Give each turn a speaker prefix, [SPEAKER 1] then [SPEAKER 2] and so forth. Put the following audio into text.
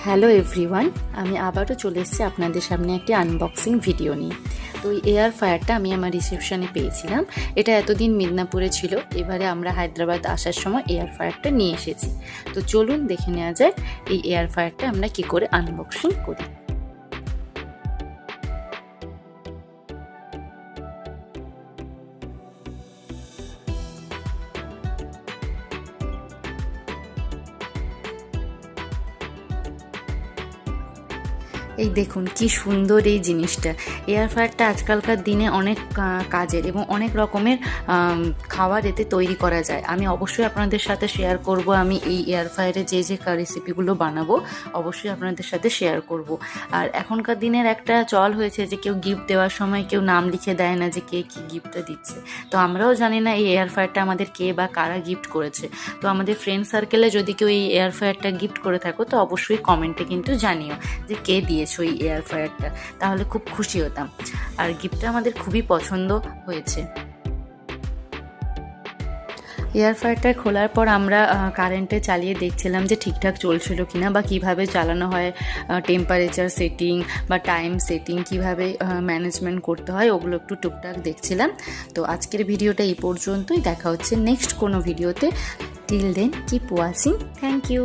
[SPEAKER 1] Hello everyone, আমি আবারও চলে এসেছি আপনাদের সামনে একটি আনবক্সিং ভিডিও নিয়ে। তো এই এয়ার ফ্রায়ারটা আমি আমার রিসেপশনে পেয়েছিলাম। এটা এতদিন মিদনাপুরে ছিল, এবারে আমরা হায়দ্রাবাদ আসার সময় এয়ার ফ্রায়ারটা নিয়ে এসেছি। তো চলুন দেখে নেওয়া যায় এই এয়ার ফ্রায়ারটা আমরা কি করে আনবক্সিং করি। এই দেখুন কি সুন্দর এই জিনিসটা। এয়ার ফ্রায়ারটা আজকালকার দিনে অনেক কাজের এবং অনেক রকমের খাবার এতে তৈরি করা যায়। আমি অবশ্যই আপনাদের সাথে শেয়ার করব, আমি এই এয়ার ফ্রায়ারে যে রেসিপিগুলো বানাবো অবশ্যই আপনাদের সাথে শেয়ার করব। আর এখনকার দিনের একটা চল হয়েছে যে কেউ গিফট দেওয়ার সময় কেউ নাম লিখে দেয় না যে কে কী গিফটটা দিচ্ছে। তো আমরাও জানি না এই এয়ার ফ্রায়ারটা আমাদের কে বা কারা গিফট করেছে। তো আমাদের ফ্রেন্ড সার্কেলে যদি কেউ এই এয়ার ফ্রায়ারটা গিফট করে থাকো তো অবশ্যই কমেন্টে কিন্তু জানিও যে কে দিয়েছে ওই এয়ার ফ্রায়ারটা, তাহলে খুব খুশি হতাম। আর গিফটটা আমাদের খুবই পছন্দ হয়েছে। এয়ার ফ্রায়ারটা খোলার পর আমরা কারেন্টে চালিয়ে দেখছিলাম যে ঠিকঠাক চলছিল কিনা বা কিভাবে চালানো হয়, টেম্পারেচার সেটিং বা টাইম সেটিং কিভাবে ম্যানেজমেন্ট করতে হয় ওগুলো একটু টুকটাক দেখছিলাম। তো আজকের ভিডিওটা এই পর্যন্তই, দেখা হচ্ছে নেক্সট কোনো ভিডিওতে। Till then keep watching, thank you.